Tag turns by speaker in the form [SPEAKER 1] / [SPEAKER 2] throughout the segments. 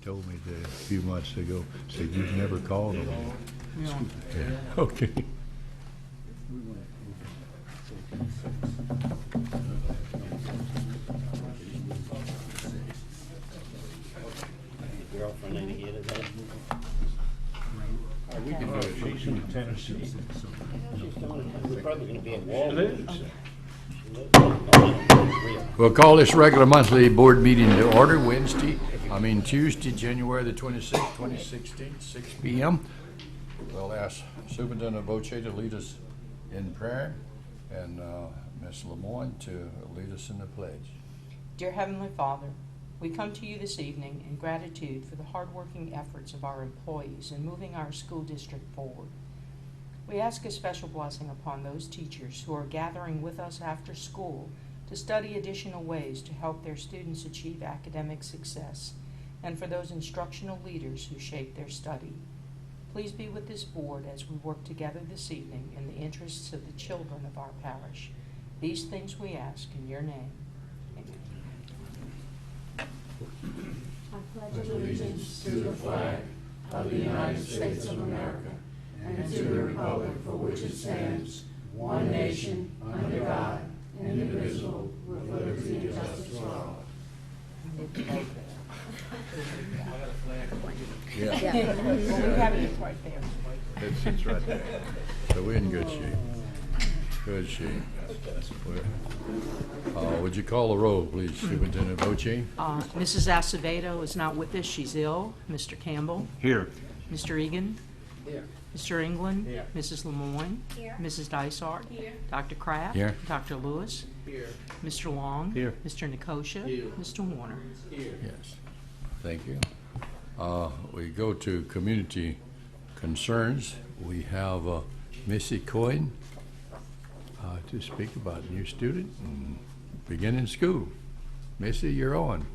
[SPEAKER 1] told me that a few months ago. Said you've never called them.
[SPEAKER 2] No.
[SPEAKER 1] Yeah. Okay.
[SPEAKER 3] Girlfriend ain't here today.
[SPEAKER 1] We can do it. She's in Tennessee.
[SPEAKER 3] We're probably gonna be at Walgreens.
[SPEAKER 1] We'll call this regular monthly board meeting to order Tuesday, January the 26th, 2016, 6 p.m. We'll ask Superintendent Boche to lead us in prayer and Ms. Lemoyne to lead us in the pledge.
[SPEAKER 2] Dear Heavenly Father, we come to you this evening in gratitude for the hardworking efforts of our employees in moving our school district forward. We ask a special blessing upon those teachers who are gathering with us after school to study additional ways to help their students achieve academic success, and for those instructional leaders who shape their study. Please be with this board as we work together this evening in the interests of the children of our parish. These things we ask in your name. Amen.
[SPEAKER 4] I pledge allegiance to the flag of the United States of America and to the republic for which it stands, one nation, under God, indivisible, with liberty and justice for all.
[SPEAKER 1] Yeah.
[SPEAKER 2] Well, we have it right there.
[SPEAKER 1] It's right there. So we're in good shape. Good shape. Would you call the roll, please, Superintendent Boche?
[SPEAKER 2] Mrs. Acevedo is not with us. She's ill. Mr. Campbell.
[SPEAKER 1] Here.
[SPEAKER 2] Mr. Egan.
[SPEAKER 3] Here.
[SPEAKER 2] Mr. England.
[SPEAKER 3] Here.
[SPEAKER 2] Mrs. Lemoyne.
[SPEAKER 4] Here.
[SPEAKER 2] Mrs. Dysart.
[SPEAKER 4] Here.
[SPEAKER 2] Dr. Kraft.
[SPEAKER 1] Here.
[SPEAKER 2] Dr. Lewis.
[SPEAKER 3] Here.
[SPEAKER 2] Mr. Long.
[SPEAKER 1] Here.
[SPEAKER 2] Mr. Nikosha.
[SPEAKER 3] Here.
[SPEAKER 2] Mr. Warner.
[SPEAKER 3] Here.
[SPEAKER 1] Yes. Thank you. We go to community concerns. We have Missy Coyne to speak about new student and beginning school. Missy, you're on.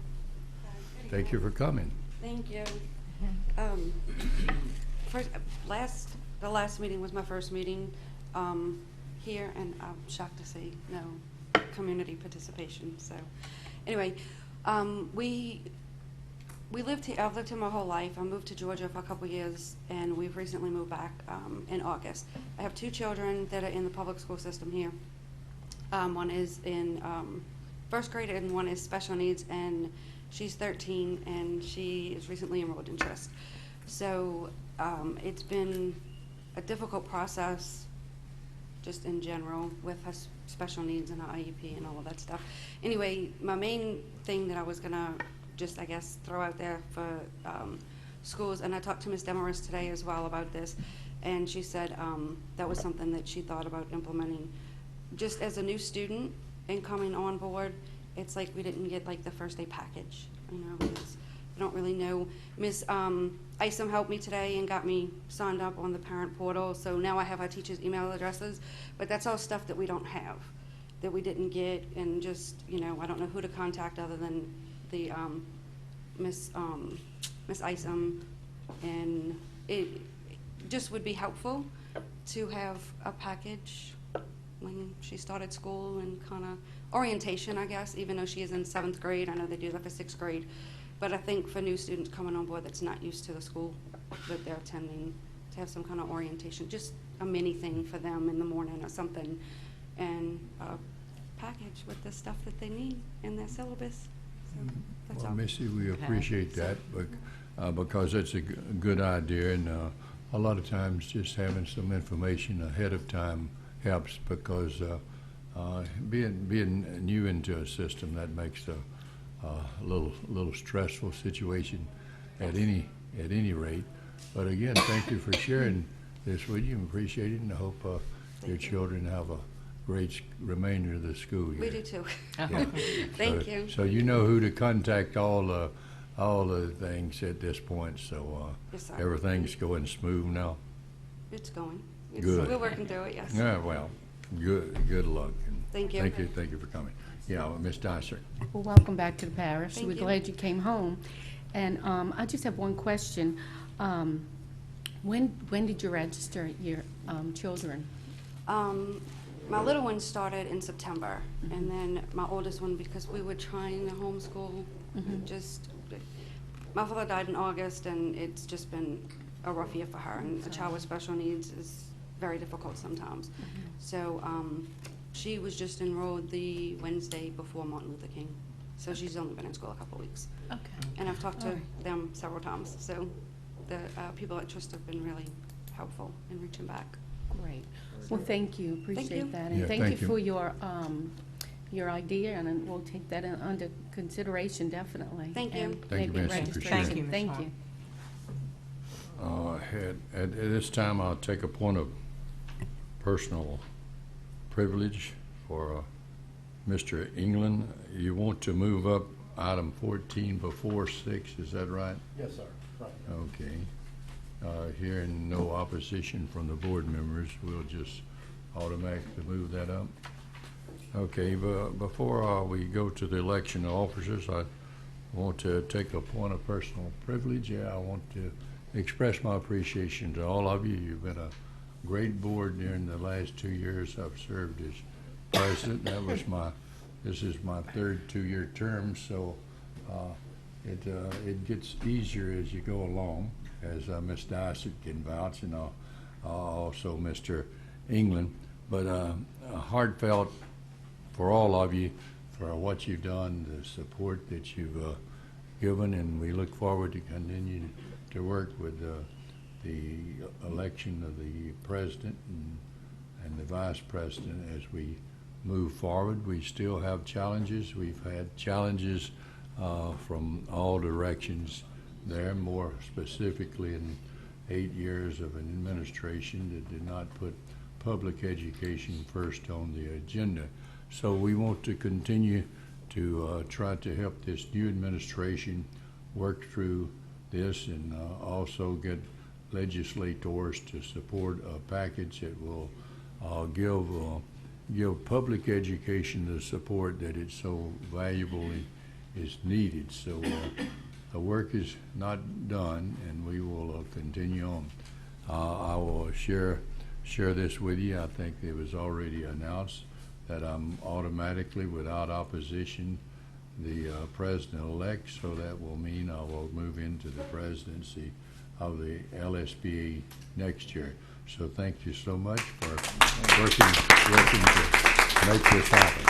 [SPEAKER 1] Thank you for coming.
[SPEAKER 5] Thank you. The last meeting was my first meeting here, and I'm shocked to see no community participation. So, anyway, we lived here. I've lived here my whole life. I moved to Georgia for a couple years, and we've recently moved back in August. I have two children that are in the public school system here. One is in first grade, and one is special needs, and she's 13, and she is recently enrolled in Trist. So it's been a difficult process just in general with her special needs and her IEP and all of that stuff. Anyway, my main thing that I was going to just, I guess, throw out there for schools, and I talked to Ms. Demarest today as well about this, and she said that was something that she thought about implementing. Just as a new student and coming on board, it's like we didn't get like the first day package. You know, I don't really know. Ms. Isom helped me today and got me signed up on the parent portal, so now I have our teachers' email addresses, but that's all stuff that we don't have, that we didn't get, and just, you know, I don't know who to contact other than the Miss Isom, and it just would be helpful to have a package when she started school and kind of orientation, I guess, even though she is in 7th grade. I know they do that for 6th grade, but I think for new students coming on board that's not used to the school that they're attending, to have some kind of orientation, just a mini thing for them in the morning or something, and a package with the stuff that they need in their syllabus. So that's
[SPEAKER 1] Well,
[SPEAKER 5] all.
[SPEAKER 1] Missy, we appreciate that because it's a good idea, and a lot of times just having some information ahead of time helps, because being new into a system, that makes a little stressful situation at any rate. But again, thank you for sharing this with you. Appreciate it, and I hope your children have a great remainder of the school year.
[SPEAKER 5] We do too.
[SPEAKER 1] Yeah.
[SPEAKER 5] Thank you.
[SPEAKER 1] So you know who to contact, all the things at this point. So
[SPEAKER 5] Yes, sir.
[SPEAKER 1] everything's going smooth now.
[SPEAKER 5] It's going.
[SPEAKER 1] Good.
[SPEAKER 5] We're working through it, yes.
[SPEAKER 1] Yeah, well, good luck. And
[SPEAKER 5] Thank you.
[SPEAKER 1] Thank you for coming. Yeah, Ms. Dysart.
[SPEAKER 4] Well, welcome back to the parish.
[SPEAKER 5] Thank
[SPEAKER 4] We're
[SPEAKER 5] you.
[SPEAKER 4] glad you came home. And I just have one question. When did you register your children?
[SPEAKER 5] My little one started in September, and then my oldest one, because we were trying to homeschool, just My father died in August, and it's just been a rough year for her. And a child with special needs is very difficult sometimes. So she was just enrolled the Wednesday before Martin Luther King. So she's only been in school a couple weeks.
[SPEAKER 4] Okay.
[SPEAKER 5] And I've talked to
[SPEAKER 4] All right.
[SPEAKER 5] them several times. So the people at Trust have been really helpful in reaching back.
[SPEAKER 4] Great. Well, thank you. Appreciate
[SPEAKER 5] you.
[SPEAKER 4] that.
[SPEAKER 1] Yeah,
[SPEAKER 4] And thank
[SPEAKER 1] thank
[SPEAKER 4] you
[SPEAKER 1] you.
[SPEAKER 4] for your idea, and then we'll take that under consideration, definitely.
[SPEAKER 5] Thank you.
[SPEAKER 4] And
[SPEAKER 1] Thank you,
[SPEAKER 4] make it
[SPEAKER 1] Nancy. Appreciate
[SPEAKER 4] registration.
[SPEAKER 2] it. Thank you, Ms.
[SPEAKER 4] Thank
[SPEAKER 2] Hart.
[SPEAKER 4] you.
[SPEAKER 1] At this time, I'll take a point of personal privilege for Mr. England. You want to move up item 14 before 6, is that right?
[SPEAKER 3] Yes, sir. Right.
[SPEAKER 1] Okay. Hearing no opposition from the board members, we'll just automatically move that up. Okay, but before we go to the election of officers, I want to take a point of personal privilege. I want to express my appreciation to all of you. You've been a great board during the last 2 years I've served as president. This is my third 2-year term, so it gets easier as you go along, as Ms. Dysart can vouch, and also Mr. England. But heartfelt for all of you for what you've done, the support that you've given, and we look forward to continue to work with the election of the president and the vice president as we move forward. We still have challenges. We've had challenges from all directions there, more specifically in 8 years of an administration that did not put public education first on the agenda. So we want to continue to try to help this new administration work through this, and also get legislators to support a package that will give public education the support that it's so valuably is needed. So the work is not done, and we will continue on. I will share this with you. I think it was already announced that I'm automatically, without opposition, the president-elect, so that will mean I will move into the presidency of the LSBA next year. So thank you so much for working to make this happen.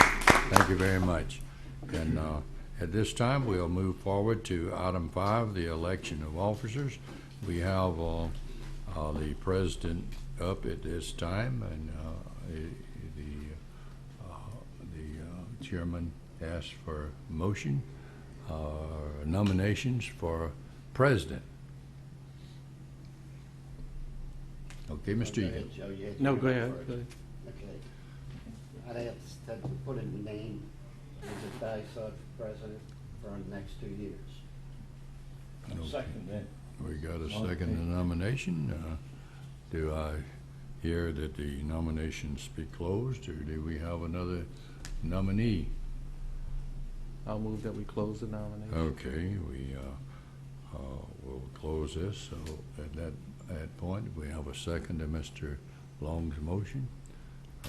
[SPEAKER 1] Thank you very much. And at this time, we'll move forward to item 5, the election of officers. We have the president up at this time, and the chairman asked for motion, nominations for president. Okay, Mr. Egan.
[SPEAKER 3] Joe, you have to
[SPEAKER 6] No,
[SPEAKER 3] do
[SPEAKER 6] go
[SPEAKER 3] that
[SPEAKER 6] ahead.
[SPEAKER 3] first.
[SPEAKER 6] Go ahead.
[SPEAKER 3] Okay. I'd have to put in the name of the Dysart president for the next 2 years.
[SPEAKER 1] Okay.
[SPEAKER 3] Second that.
[SPEAKER 1] We got a second nomination. Do I hear that the nominations be closed, or do we have another nominee?
[SPEAKER 6] I'll move that we close the nomination.
[SPEAKER 1] Okay, we will close this. So at that point, we have a second to Mr. Long's motion.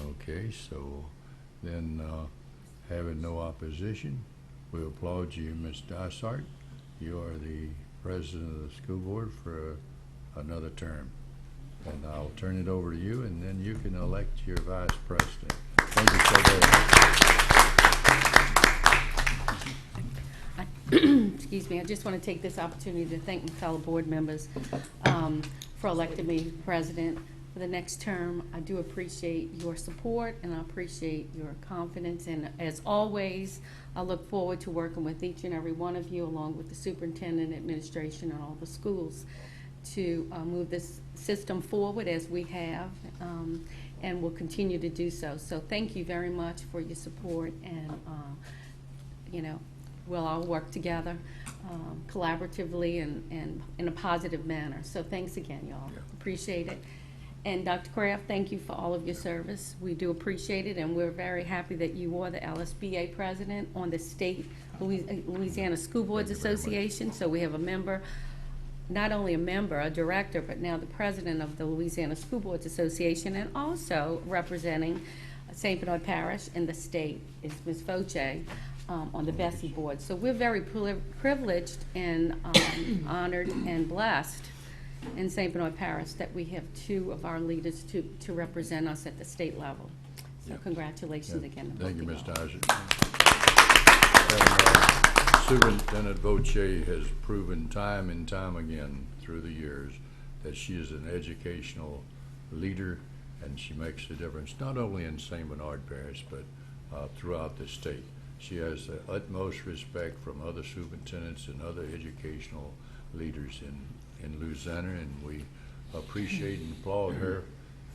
[SPEAKER 1] Okay, so then having no opposition, we applaud you, Ms. Dysart. You are the president of the school board for another term. And I'll turn it over to you, and then you can elect your vice president. Thank you so very much.
[SPEAKER 4] Excuse me, I just want to take this opportunity to thank my fellow board members for electing me president for the next term. I do appreciate your support, and I appreciate your confidence. And as always, I look forward to working with each and every one of you, along with the superintendent, administration, and all the schools, to move this system forward as we have, and will continue to do so. So thank you very much for your support, and we'll all work together collaboratively and in a positive manner. So thanks again, y'all.
[SPEAKER 1] Yeah.
[SPEAKER 4] Appreciate it. And Dr. Kraft, thank you for all of your service. We do appreciate it, and we're very happy that you are the LSBA president on the state Louisiana School Boards
[SPEAKER 1] Thank you very much.
[SPEAKER 4] Association. So we have a member, not only a member, a director, but now the president of the Louisiana School Boards Association, and also representing St. Bernard Parish in the state is Ms. Foche.
[SPEAKER 7] on the Bessie board. So we're very privileged and honored and blessed in St. Bernard Parish that we have two of our leaders to represent us at the state level. So
[SPEAKER 1] Yeah.
[SPEAKER 7] congratulations
[SPEAKER 1] Yeah.
[SPEAKER 7] again. to
[SPEAKER 1] Thank you,
[SPEAKER 7] both
[SPEAKER 1] Ms.
[SPEAKER 7] of you.
[SPEAKER 1] Dyson. Superintendent Voce has proven time and time again through the years that she is an educational leader, and she makes a difference not only in St. Bernard Parish, but throughout the state. She has the utmost respect from other superintendents and other educational leaders in Louisiana, and we appreciate and applaud her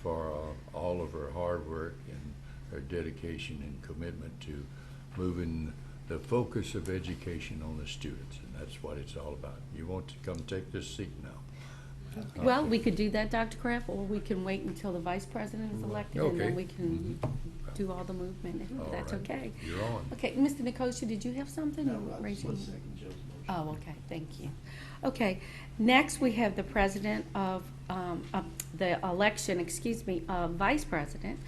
[SPEAKER 1] for all of her hard work and her dedication and commitment to moving the focus of education on the students, and that's what it's all about. You want to come take this seat now?
[SPEAKER 7] Well, we could do that, Dr. Kraft, or we can wait until the vice president is elected, and
[SPEAKER 1] Okay.
[SPEAKER 7] then we can do all the movement, if
[SPEAKER 1] All
[SPEAKER 7] that's
[SPEAKER 1] right.
[SPEAKER 7] okay.
[SPEAKER 1] You're on.
[SPEAKER 7] Okay, Mr. Nicosia, did you have something?
[SPEAKER 4] No,
[SPEAKER 7] You
[SPEAKER 4] I
[SPEAKER 7] raised
[SPEAKER 4] just
[SPEAKER 7] your
[SPEAKER 4] want to
[SPEAKER 7] hand.
[SPEAKER 4] second Joe's motion.
[SPEAKER 7] Oh, okay, thank you. Okay, next we have the president of the election, of vice president,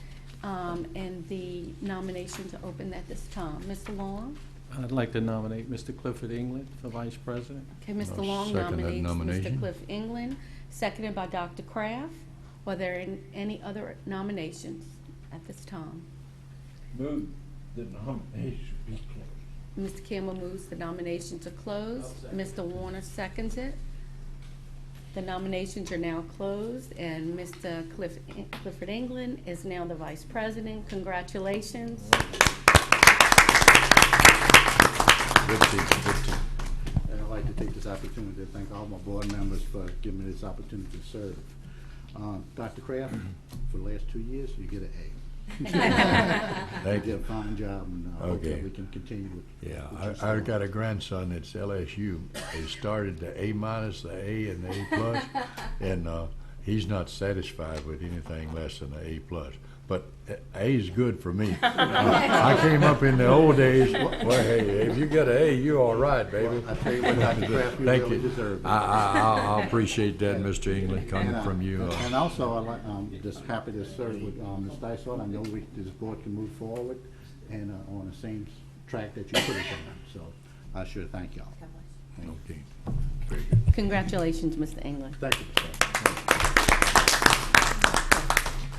[SPEAKER 7] and the nomination to open at this time. Mr. Long?
[SPEAKER 6] I'd like to nominate Mr. Clifford England for vice president.
[SPEAKER 7] Okay, Mr.
[SPEAKER 1] I'll
[SPEAKER 7] Long
[SPEAKER 1] second that
[SPEAKER 7] nominates Mr.
[SPEAKER 1] nomination.
[SPEAKER 7] Cliff England, seconded by Dr. Kraft. Are there any other nominations at this time?
[SPEAKER 8] Move the nomination be closed.
[SPEAKER 7] Mr. Campbell moves the nomination to close. Mr. Warner seconds it. The nominations are now closed, and Mr. Clifford England is now the vice president. Congratulations.
[SPEAKER 1] Good team, good team.
[SPEAKER 9] And I'd like to take this opportunity to thank all my board members for giving me this opportunity to serve. Dr. Kraft, for the last 2 years, you get an A.
[SPEAKER 1] Thank
[SPEAKER 9] You
[SPEAKER 1] you.
[SPEAKER 9] did a fine job, and I hope
[SPEAKER 1] Okay.
[SPEAKER 9] that we can continue with.
[SPEAKER 1] Yeah,
[SPEAKER 9] with
[SPEAKER 1] I've got a grandson that's LSU. He started the A minus, the A, and the A plus, and he's not satisfied with anything less than an A plus. But A is good for me. I came up in the old days. Well, hey, if you got an A, you're all right, baby.
[SPEAKER 9] I tell you what, Dr. Kraft, you
[SPEAKER 1] Thank
[SPEAKER 9] really
[SPEAKER 1] you.
[SPEAKER 9] deserve it.
[SPEAKER 1] I appreciate that, Mr. England, coming
[SPEAKER 9] And,
[SPEAKER 1] from you.
[SPEAKER 9] And also, just happy to serve with Ms. Dysart. I know this board can move forward and on the same track that you put us on. So I sure thank y'all.
[SPEAKER 1] Okay, very good.
[SPEAKER 7] Congratulations, Mr. England.
[SPEAKER 9] Thank you.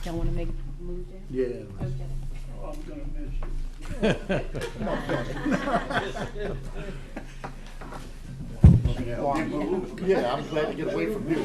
[SPEAKER 7] Y'all want to make a move there?
[SPEAKER 9] Yeah.
[SPEAKER 7] Okay.
[SPEAKER 8] Oh, I'm gonna miss you.
[SPEAKER 9] Yeah, I'm glad to get away from you.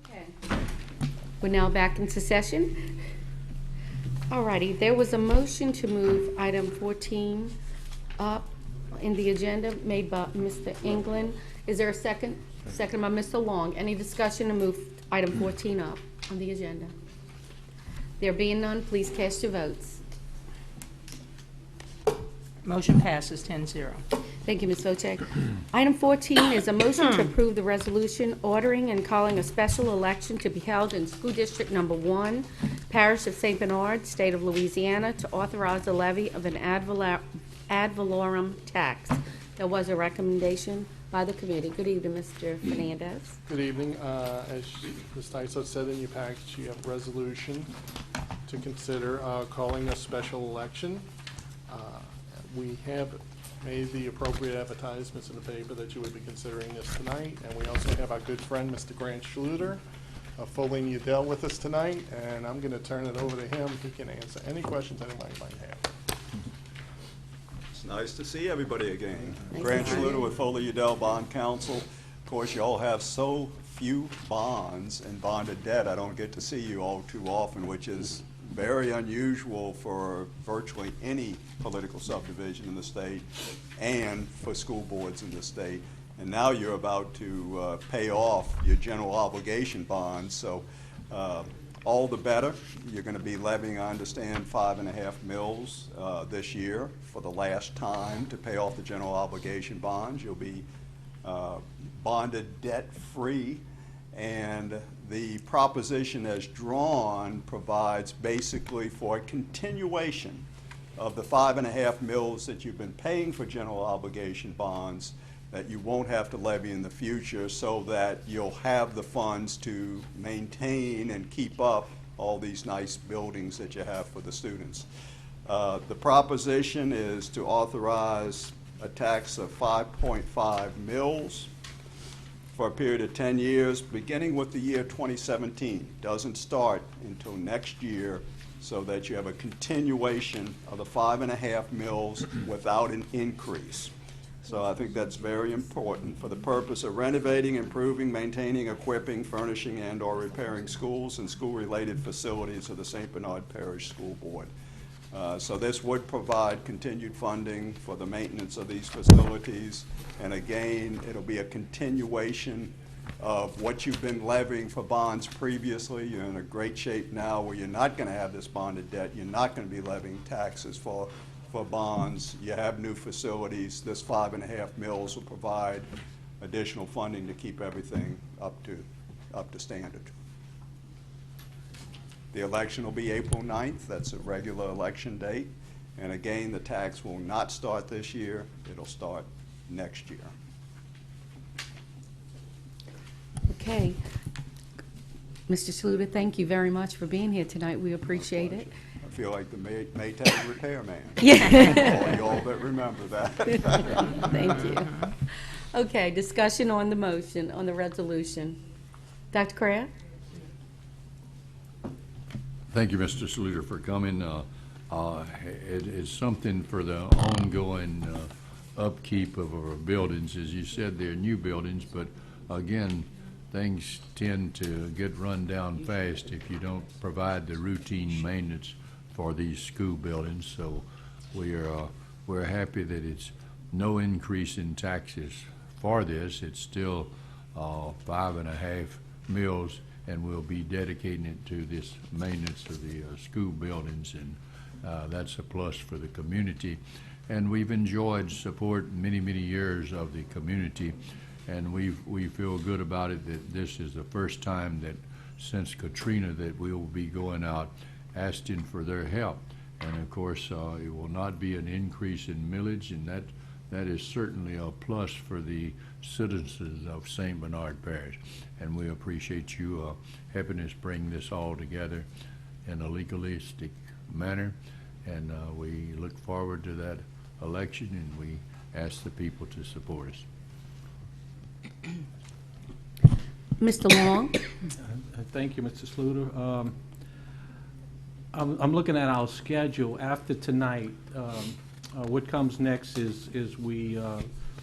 [SPEAKER 7] Okay. We're now back into session. Alrighty, there was a motion to move item 14 up in the agenda made by Mr. England. Is there a second? Second by Mr. Long. Any discussion to move item 14 up on the agenda? There being none, please cast your votes.
[SPEAKER 2] Motion passes 10-0.
[SPEAKER 7] Thank you, Ms. Vocek. Item 14 is a motion to approve the resolution ordering and calling a special election to be held in School District Number 1, Parish of St. Bernard, State of Louisiana, to authorize the levy of an ad valorem tax. There was a recommendation by the committee. Good evening, Mr. Fernandez.
[SPEAKER 10] Good evening. As Ms. Dysart said in your package, you have a resolution to consider calling a special election. We have made the appropriate advertisements in the paper that you would be considering this tonight, and we also have our good friend, Mr. Grant Schluter, of Foley Udell with us tonight, and I'm going to turn it over to him. He can answer any questions anybody might have.
[SPEAKER 11] It's nice to see everybody again.
[SPEAKER 7] Nice
[SPEAKER 11] Grant
[SPEAKER 7] to see you.
[SPEAKER 11] Schluter with Foley Udell Bond Counsel. Of course, you all have so few bonds and bonded debt. I don't get to see you all too often, which is very unusual for virtually any political subdivision in the state and for school boards in the state. And now you're about to pay off your general obligation bonds, so all the better. You're going to be levying, I understand, 5.5 mils this year for the last time to pay off the general obligation bonds. You'll be bonded debt-free, and the proposition as drawn provides basically for a continuation of the 5.5 mils that you've been paying for general obligation bonds that you won't have to levy in the future, so that you'll have the funds to maintain and keep up all these nice buildings that you have for the students. The proposition is to authorize a tax of 5.5 mils for a period of 10 years, beginning with the year 2017. Doesn't start until next year, so that you have a continuation of the 5.5 mils without an increase. So I think that's very important for the purpose of renovating, improving, maintaining, equipping, furnishing, and/or repairing schools and school-related facilities of the St. Bernard Parish School Board. So this would provide continued funding for the maintenance of these facilities. And again, it'll be a continuation of what you've been levying for bonds previously. You're in a great shape now where you're not going to have this bonded debt. You're not going to be levying taxes for bonds. You have new facilities. This 5.5 mils will provide additional funding to keep everything up to standard. The election will be April 9th. That's a regular election date. And again, the tax will not start this year. It'll start next year.
[SPEAKER 7] Okay. Mr. Schluter, thank you very much for being here tonight. We appreciate it.
[SPEAKER 11] I feel like the Maytag repairman.
[SPEAKER 7] Yeah.
[SPEAKER 11] All y'all that remember that.
[SPEAKER 7] Thank you. Okay, discussion on the motion, on the resolution. Dr. Kraft?
[SPEAKER 1] Thank you, Mr. Schluter, for coming. It is something for the ongoing upkeep of our buildings. As you said, they're new buildings, but again, things tend to get run down fast if you don't provide the routine maintenance for these school buildings. So we're happy that it's no increase in taxes for this. It's still 5.5 mils, and we'll be dedicating it to this maintenance of the school buildings, and that's a plus for the community. And we've enjoyed support many years of the community, and we feel good about it that this is the first time that since Katrina that we will be going out asking for their help. And of course, it will not be an increase in millage, and that is certainly a plus for the citizens of St. Bernard Parish. And we appreciate you helping us bring this all together in a legalistic manner. And we look forward to that election, and we ask the people to support us.
[SPEAKER 7] Mr. Long?
[SPEAKER 6] Thank you, Mr. Schluter. I'm looking at our schedule. After tonight, what comes next is we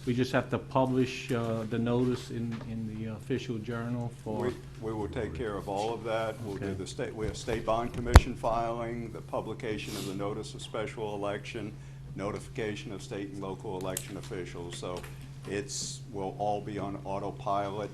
[SPEAKER 6] just have to publish the notice in the official journal for.
[SPEAKER 11] We will take care of all of that. We'll
[SPEAKER 6] Okay.
[SPEAKER 11] do we have State Bond Commission filing, the publication of the notice of special election, notification of state and local election officials. So will all be on autopilot,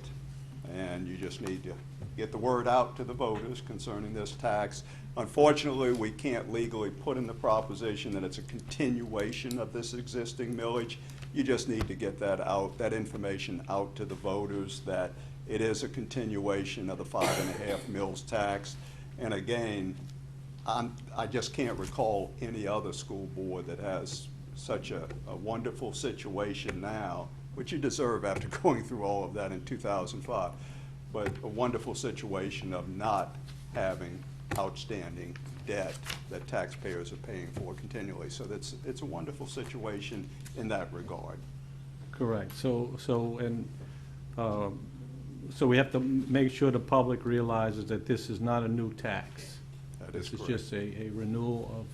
[SPEAKER 11] and you just need to get the word out to the voters concerning this tax. Unfortunately, we can't legally put in the proposition that it's a continuation of this existing millage. You just need to get that information out to the voters, that it is a continuation of the 5.5 mils tax. And again, I just can't recall any other school board that has such a wonderful situation now, which you deserve after going through all of that in 2005, but a wonderful situation of not having outstanding debt that taxpayers are paying for continually. So it's a wonderful situation in that regard.
[SPEAKER 6] Correct. So we have to make sure the public realizes that this is not a new tax.
[SPEAKER 11] That is
[SPEAKER 6] This is
[SPEAKER 11] correct.
[SPEAKER 6] just a renewal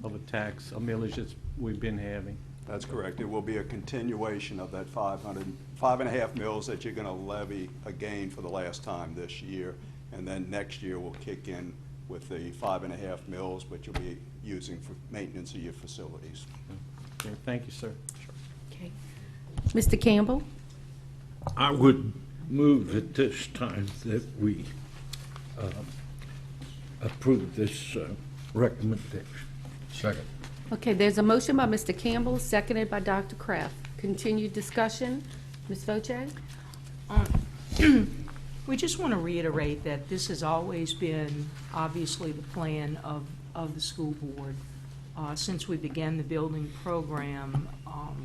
[SPEAKER 6] of a tax, a millage that we've been having.
[SPEAKER 11] That's correct. It will be a continuation of that 5.5 mils that you're going to levy again for the last time this year, and then next year will kick in with the 5.5 mils, which you'll be using for maintenance of your facilities.
[SPEAKER 6] Okay, thank you, sir.
[SPEAKER 7] Okay. Mr. Campbell?
[SPEAKER 8] I would move at this time that we approve this recommendation.
[SPEAKER 1] Second.
[SPEAKER 7] Okay, there's a motion by Mr. Campbell, seconded by Dr. Kraft. Continued discussion. Ms. Voce?
[SPEAKER 2] We just want to reiterate that this has always been, obviously, the plan of the school board since we began the building program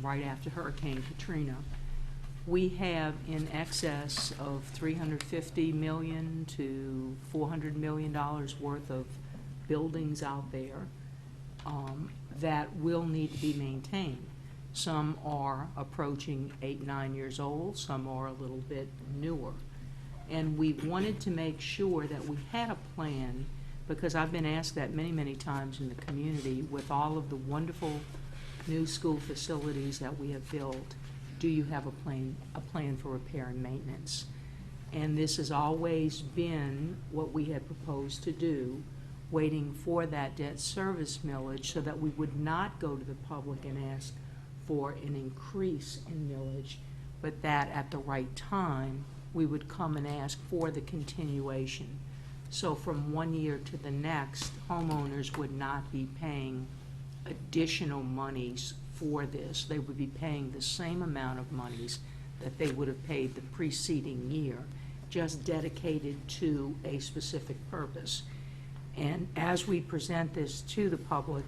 [SPEAKER 2] right after Hurricane Katrina. We have in excess of $350 million to $400 million worth of buildings out there that will need to be maintained. Some are approaching 8, 9 years old, some are a little bit newer. And we wanted to make sure that we had a plan, because I've been asked that many, many times in the community, with all of the wonderful new school facilities that we have built, do you have a plan for repair and maintenance? And this has always been what we had proposed to do, waiting for that debt service millage so that we would not go to the public and ask for an increase in millage, but that at the right time, we would come and ask for the continuation. So from one year to the next, homeowners would not be paying additional monies for this. They would be paying the same amount of monies that they would have paid the preceding year, just dedicated to a specific purpose. And as we present this to the public,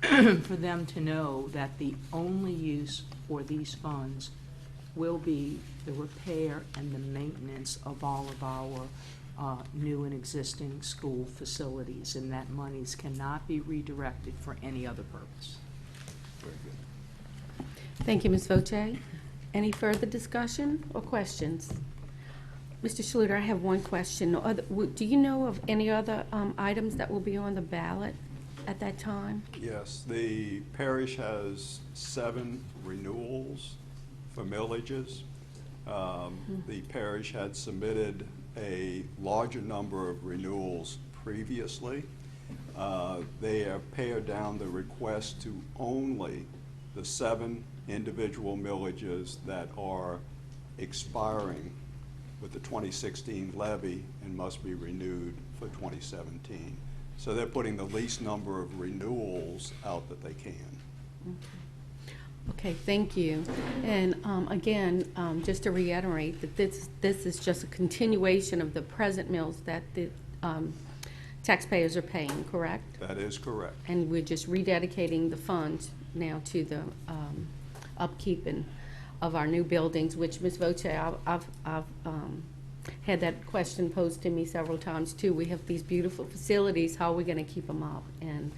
[SPEAKER 2] for them to know that the only use for these funds will be the repair and the maintenance of all of our new and existing school facilities, and that monies cannot be redirected for any other purpose.
[SPEAKER 11] Very good.
[SPEAKER 7] Thank you, Ms. Voce. Any further discussion or questions? Mr. Schluter, I have one question. Do you know of any other items that will be on the ballot at that time?
[SPEAKER 11] Yes, the parish has 7 renewals for millages. The parish had submitted a larger number of renewals previously. They have pared down the request to only the 7 individual millages that are expiring with the 2016 levy and must be renewed for 2017. So they're putting the least number of renewals out that they can.
[SPEAKER 7] Okay, thank you. And again, just to reiterate that this is just a continuation of the present mills that the taxpayers are paying, correct?
[SPEAKER 11] That is correct.
[SPEAKER 7] And we're just rededicating the funds now to the upkeep of our new buildings, which Ms. Voce, I've had that question posed to me several times too. We have these beautiful facilities, how are we going to keep them up? And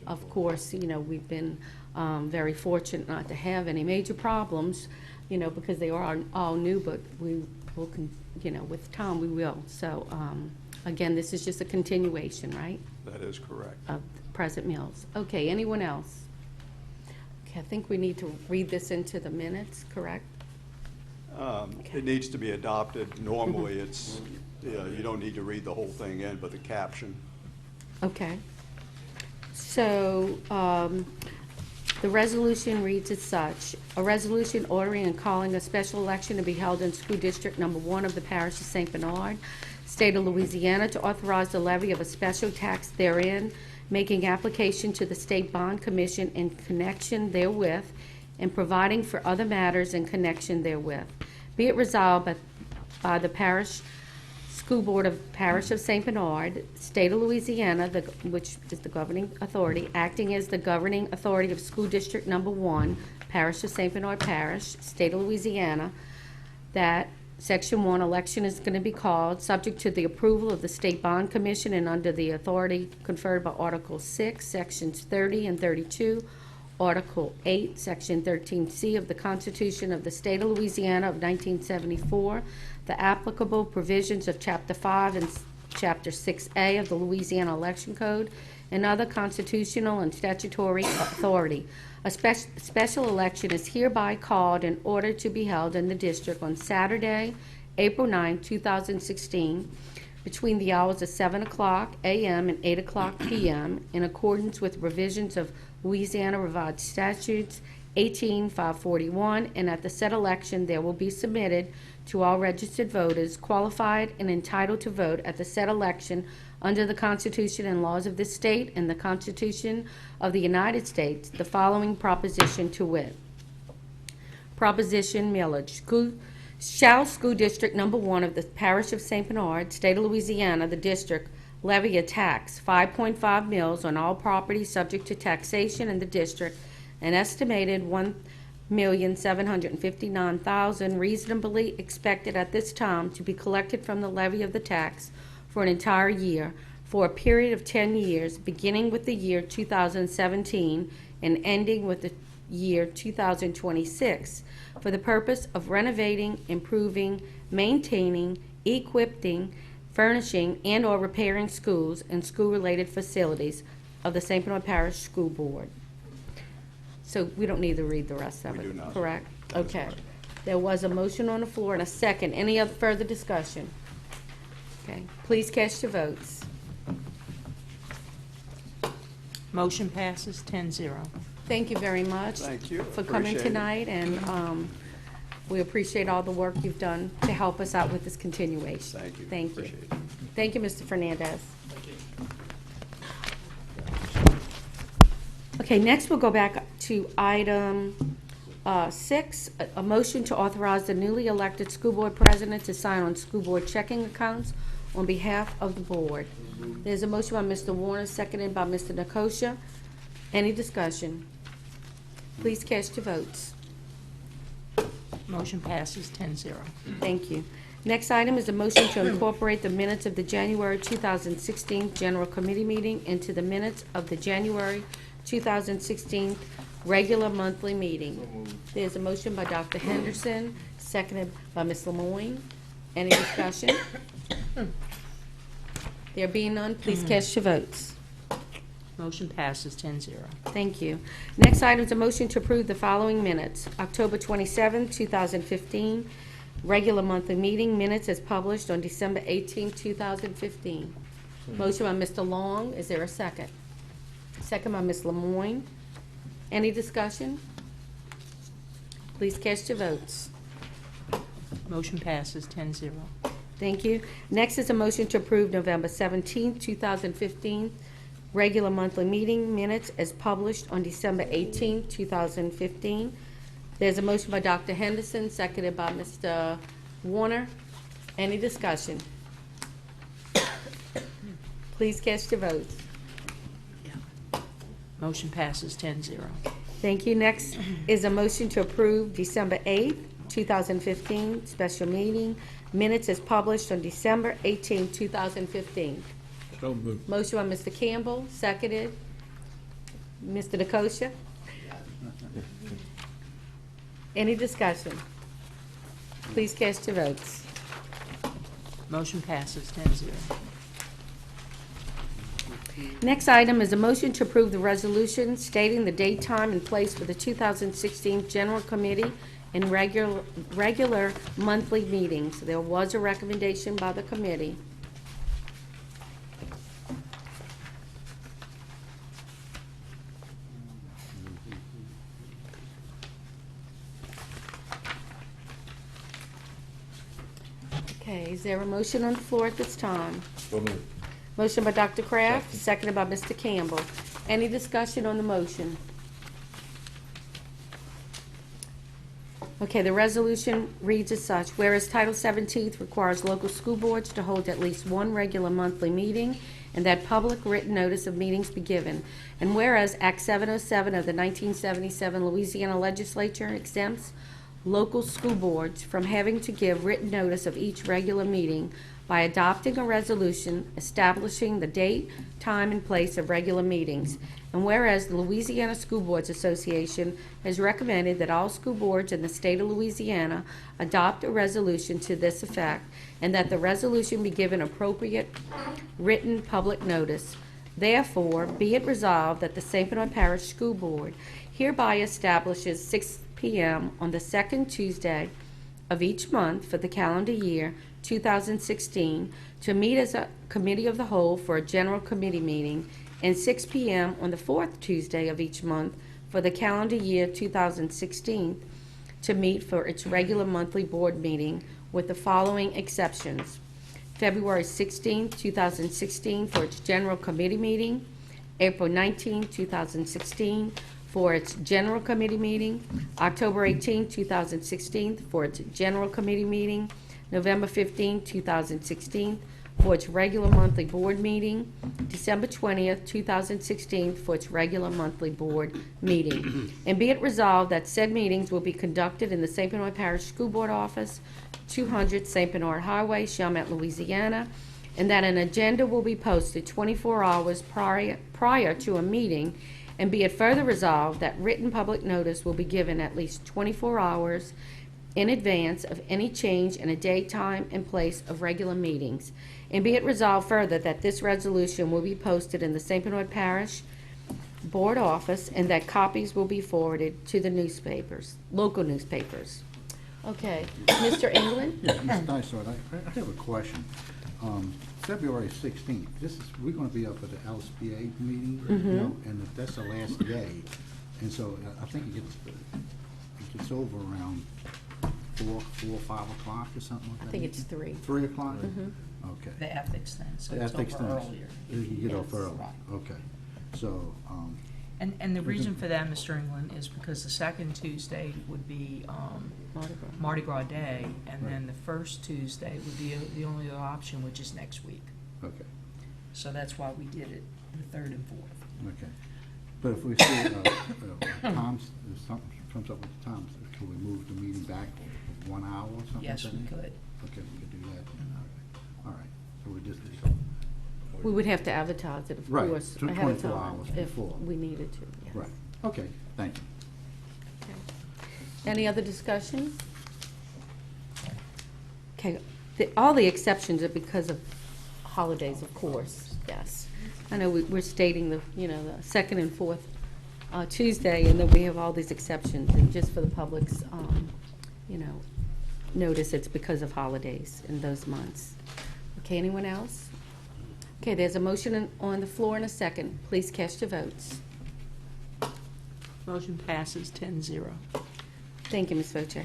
[SPEAKER 7] of course, you know, we've been very fortunate not to have any major problems, you know, because they are all new, but we will, you know, with time we will. So again, this is just a continuation, right?
[SPEAKER 11] That is correct.
[SPEAKER 7] Of present mills. Okay, anyone else? Okay, I think we need to read this into the minutes, correct?
[SPEAKER 11] It needs to be adopted. Normally, it's, you don't need to read the whole thing in, but the caption.
[SPEAKER 7] Okay. So the resolution reads as such: a resolution ordering and calling a special election to be held in School District Number 1 of the Parish of St. Bernard, State of Louisiana, to authorize the levy of a special tax therein, making application to the State Bond Commission in connection therewith, and providing for other matters in connection therewith. Be it resolved by the Parish School Board of Parish of St. Bernard, State of Louisiana, which is the governing authority, acting as the governing authority of School District Number 1, Parish of St. Bernard Parish, State of Louisiana, that Section 1 election is going to be called, subject to the approval of the State Bond Commission and under the authority conferred by Article 6, Sections 30 and 32, Article 8, Section 13C of the Constitution of the State of Louisiana of 1974, the applicable provisions of Chapter 5 and Chapter 6A of the Louisiana Election Code, and other constitutional and statutory authority. A special election is hereby called in order to be held in the district on Saturday, April 9, 2016, between the hours of 7 o'clock a.m. and 8 o'clock p.m. in accordance with provisions of Louisiana Revised Statutes 18-541, and at the said election there will be submitted to all registered voters qualified and entitled to vote at the said election under the Constitution and laws of this state and the Constitution of the United States the following proposition to wit. Proposition millage. Shall School District Number 1 of the Parish of St. Bernard, State of Louisiana, the district, levy a tax 5.5 mils on all property subject to taxation in the district, an estimated $1,759,000 reasonably expected at this time to be collected from the levy of the tax for an entire year for a period of 10 years, beginning with the year 2017 and ending with the year 2026, for the purpose of renovating, improving, maintaining, equipping, furnishing, and/or repairing schools and school-related facilities of the St. Bernard Parish School Board. So we don't need to read the rest of
[SPEAKER 11] We
[SPEAKER 7] it,
[SPEAKER 11] do not.
[SPEAKER 7] correct?
[SPEAKER 11] That is
[SPEAKER 7] Okay.
[SPEAKER 11] correct.
[SPEAKER 7] There was a motion on the floor and a second. Any other further discussion? Okay, please cast your votes.
[SPEAKER 2] Motion passes 10-0.
[SPEAKER 7] Thank you very much.
[SPEAKER 11] Thank you.
[SPEAKER 7] For coming
[SPEAKER 11] Appreciate it.
[SPEAKER 7] tonight, and we appreciate all the work you've done to help us out with this continuation.
[SPEAKER 11] Thank you.
[SPEAKER 7] Thank you.
[SPEAKER 11] Appreciate it.
[SPEAKER 7] Thank you, Mr. Fernandez. Okay, next we'll go back to item 6, a motion to authorize the newly elected school board president to sign on school board checking accounts on behalf of the board. There's a motion by Mr. Warner, seconded by Mr. Nakosha. Any discussion? Please cast your votes.
[SPEAKER 2] Motion passes 10-0.
[SPEAKER 7] Thank you. Next item is a motion to incorporate the minutes of the January 2016 General Committee meeting into the minutes of the January 2016 regular monthly meeting. There's a motion by Dr. Henderson, seconded by Ms. Lemoyne. Any discussion? There being none, please cast your votes.
[SPEAKER 2] Motion passes 10-0.
[SPEAKER 7] Thank you. Next item is a motion to approve the following minutes. October 27, 2015, regular monthly meeting minutes as published on December 18, 2015. Motion by Mr. Long. Is there a second? Second by Ms. Lemoyne. Any discussion? Please cast your votes.
[SPEAKER 2] Motion passes 10-0.
[SPEAKER 7] Thank you. Next is a motion to approve November 17, 2015, regular monthly meeting minutes as published on December 18, 2015. There's a motion by Dr. Henderson, seconded by Mr. Warner. Any discussion? Please cast your votes.
[SPEAKER 2] Motion passes 10-0.
[SPEAKER 7] Thank you. Next is a motion to approve December 8, 2015, special meeting minutes as published on December 18, 2015.
[SPEAKER 8] So moved.
[SPEAKER 7] Motion by Mr. Campbell, seconded. Mr. Nakosha. Any discussion? Please cast your votes.
[SPEAKER 2] Motion passes 10-0.
[SPEAKER 7] Next item is a motion to approve the resolution stating the date, time, and place for the 2016 General Committee and regular monthly meetings. There was a recommendation by the committee. Okay, is there a motion on the floor at this time?
[SPEAKER 8] So moved.
[SPEAKER 7] Motion by Dr. Kraft, seconded by Mr. Campbell. Any discussion on the motion? Okay, the resolution reads as such. Whereas Title 17 requires local school boards to hold at least one regular monthly meeting and that public written notice of meetings be given. And whereas Act 707 of the 1977 Louisiana Legislature exempts local school boards from having to give written notice of each regular meeting by adopting a resolution establishing the date, time, and place of regular meetings. And whereas the Louisiana School Boards Association has recommended that all school boards in the state of Louisiana adopt a resolution to this effect, and that the resolution be given appropriate written public notice. Therefore, be it resolved that the St. Bernard Parish School Board hereby establishes 6 p.m. on the second Tuesday of each month for the calendar year 2016, to meet as a committee of the whole for a general committee meeting, and 6 p.m. on the fourth Tuesday of each month for the calendar year 2016, to meet for its regular monthly board meeting with the following exceptions: February 16, 2016 for its general committee meeting, April 19, 2016 for its general committee meeting, October 18, 2016 for its general committee meeting, November 15, 2016 for its regular monthly board meeting, December 20th, 2016 for its regular monthly board meeting. And be it resolved that said meetings will be conducted in the St. Bernard Parish School Board Office, 200 St. Bernard Highway, Chalmette, Louisiana, and that an agenda will be posted 24 hours prior to a meeting, and be it further resolved that written public notice will be given at least 24 hours in advance of any change in a day, time, and place of regular meetings. And be it resolved further that this resolution will be posted in the St. Bernard Parish Board Office, and that copies will be forwarded to the newspapers, local newspapers. Okay, Mr. England?
[SPEAKER 9] Yeah, Ms. Dysart, I have a question. February 16th, we're going to be up at the LSBA meeting, you know, and that's the last day. And so I think it gets over around 4 or 5 o'clock or something like that.
[SPEAKER 7] I think it's 3.
[SPEAKER 9] 3 o'clock? Okay.
[SPEAKER 2] The ethics thing, so
[SPEAKER 9] The
[SPEAKER 2] it's
[SPEAKER 9] ethics
[SPEAKER 2] over
[SPEAKER 9] thing.
[SPEAKER 2] earlier.
[SPEAKER 9] You get off
[SPEAKER 2] Yes.
[SPEAKER 9] early.
[SPEAKER 2] Right.
[SPEAKER 9] Okay. So,
[SPEAKER 2] And the reason for that, Mr. England, is because the second Tuesday would be Mardi Gras Day, and then the first Tuesday would be the only other option, which is next week.
[SPEAKER 9] okay,
[SPEAKER 2] So that's why we did it the 3rd and 4th.
[SPEAKER 9] okay. But if we see Tom's, if something comes up with Tom's, can we move the meeting back 1 hour or something?
[SPEAKER 2] Yes,
[SPEAKER 9] like
[SPEAKER 2] we
[SPEAKER 9] that?
[SPEAKER 2] could.
[SPEAKER 9] Okay, we could do that. All right. So we just,
[SPEAKER 7] We would have to advertise it, of
[SPEAKER 9] Right,
[SPEAKER 7] course,
[SPEAKER 9] to
[SPEAKER 7] ahead of
[SPEAKER 9] 24
[SPEAKER 7] time,
[SPEAKER 9] hours
[SPEAKER 7] if
[SPEAKER 9] before.
[SPEAKER 7] we needed to, yes.
[SPEAKER 9] right. Okay, thank you.
[SPEAKER 7] Any other discussion? Okay, all the exceptions are because of holidays, of course, yes. I know we're stating the, you know, the second and fourth Tuesday, and then we have all these exceptions, and just for the public's, you know, notice, it's because of holidays in those months. Okay, anyone else? Okay, there's a motion on the floor and a second. Please cast your votes.
[SPEAKER 2] Motion passes 10-0.
[SPEAKER 7] Thank you, Ms. Voce.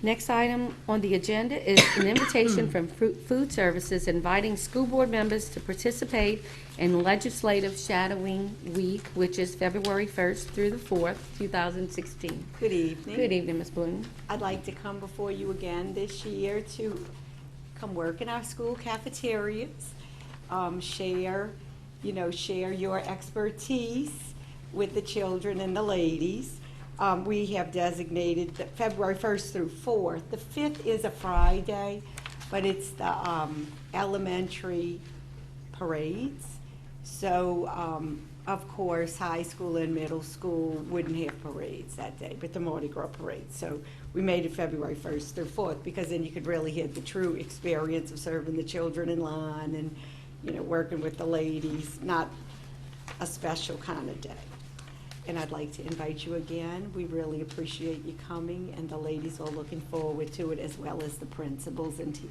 [SPEAKER 7] Next item on the agenda is an invitation from Food Services inviting school board members to participate in Legislative Shadowing Week, which is February 1st through the 4th, 2016.
[SPEAKER 12] Good evening.
[SPEAKER 7] Good evening, Ms. Bloom.
[SPEAKER 12] I'd like to come before you again this year to come work in our school cafeterias, share your expertise with the children and the ladies. We have designated the February 1st through 4th. The 5th is a Friday, but it's the elementary parades. So, of course, high school and middle school wouldn't have parades that day, but the Mardi Gras parade. So we made it February 1st through 4th, because then you could really hit the true experience of serving the children in line and, you know, working with the ladies, not a special kind of day. And I'd like to invite you again. We really appreciate you coming, and the ladies are looking forward to it, as well as the principals and teachers.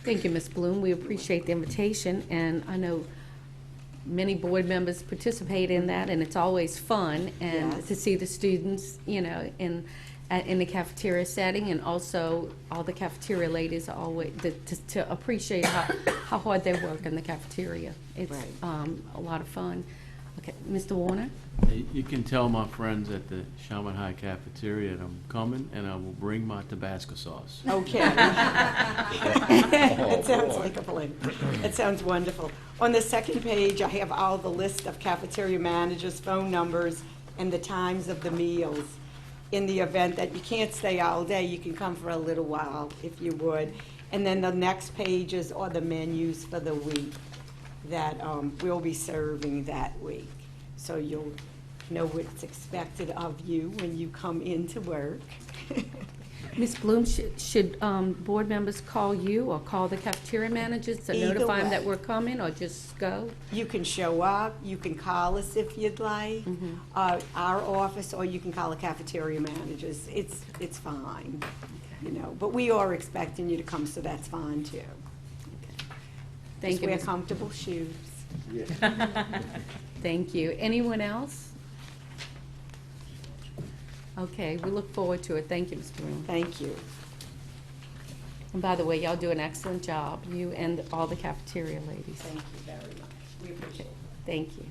[SPEAKER 7] Thank you, Ms. Bloom. We appreciate the invitation, and I know many board members participate in that, and it's always fun, and
[SPEAKER 12] Yes.
[SPEAKER 7] to see the students, you know, in the cafeteria setting, and also all the cafeteria ladies are always, to appreciate how hard they work in the cafeteria. It's
[SPEAKER 12] Right.
[SPEAKER 7] a lot of fun. Okay, Mr. Warner?
[SPEAKER 13] You can tell my friends at the Shaman High Cafeteria that I'm coming, and I will bring my Tabasco sauce.
[SPEAKER 12] Okay. It sounds like a plan. It sounds wonderful. On the second page, I have all the list of cafeteria managers' phone numbers and the times of the meals. In the event that you can't stay all day, you can come for a little while, if you would. And then the next pages are the menus for the week that we'll be serving that week. So you'll know what's expected of you when you come into work.
[SPEAKER 7] Ms. Bloom, should board members call you or call the cafeteria managers to
[SPEAKER 12] Either
[SPEAKER 7] notify them
[SPEAKER 12] way.
[SPEAKER 7] that we're coming, or just go?
[SPEAKER 12] You can show up, you can call us if you'd like, our office, or you can call the cafeteria managers. It's fine. but we are expecting you to come, so that's fine too.
[SPEAKER 7] Thank
[SPEAKER 12] Just
[SPEAKER 7] you,
[SPEAKER 12] wear
[SPEAKER 7] Ms.
[SPEAKER 12] comfortable shoes.
[SPEAKER 7] Thank you. Anyone else? Okay, we look forward to it. Thank you, Ms. Broom.
[SPEAKER 12] Thank you.
[SPEAKER 7] And by the way, y'all do an excellent job, you and all the cafeteria ladies.
[SPEAKER 12] Thank you very much. We appreciate it.
[SPEAKER 7] Thank you.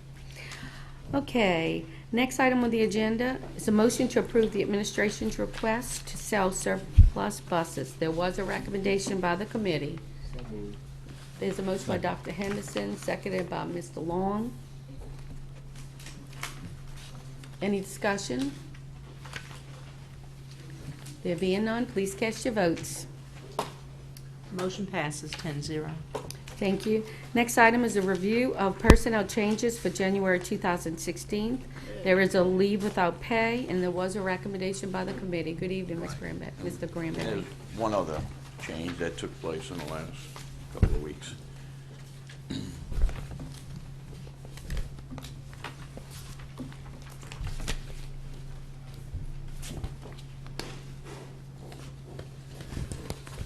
[SPEAKER 7] Okay, next item on the agenda is a motion to approve the administration's request to sell surplus buses. There was a recommendation by the committee. There's a motion by Dr. Henderson, seconded by Mr. Long. Any discussion? There being none, please cast your votes.
[SPEAKER 2] Motion passes 10-0.
[SPEAKER 7] Thank you. Next item is a review of personnel changes for January 2016. There is a leave without pay, and there was a recommendation by the committee. Good evening, Mr. Granberry.
[SPEAKER 8] There's one other change that took place in the last couple of weeks.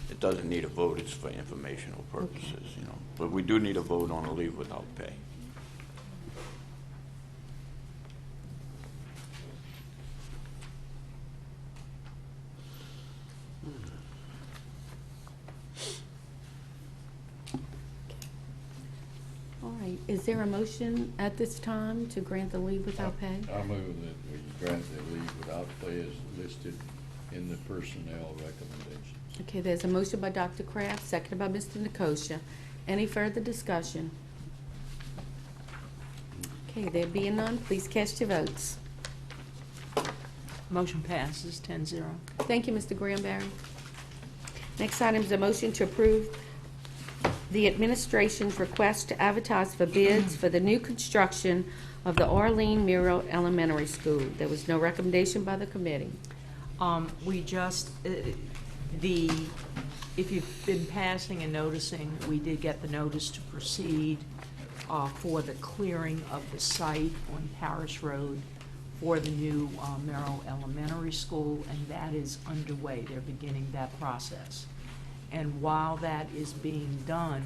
[SPEAKER 8] It doesn't need a vote, it's for informational purposes, but we do need a vote on a leave without pay.
[SPEAKER 7] All right, is there a motion at this time to grant the leave without pay?
[SPEAKER 1] I move that we grant the leave without pay as listed in the personnel recommendations.
[SPEAKER 7] Okay, there's a motion by Dr. Kraft, seconded by Mr. Nikosha. Any further discussion? Okay, there being none, please cast your votes.
[SPEAKER 2] Motion passes 10-0.
[SPEAKER 7] Thank you, Mr. Granberry. Next item is a motion to approve the administration's request to advertise for bids for the new construction of the Arlene Murrow Elementary School. There was no recommendation by the committee.
[SPEAKER 2] We just, if you've been passing and noticing, we did get the notice to proceed for the clearing of the site on Parish Road for the new Merrill Elementary School, and that is underway. They're beginning that process. And while that is being done,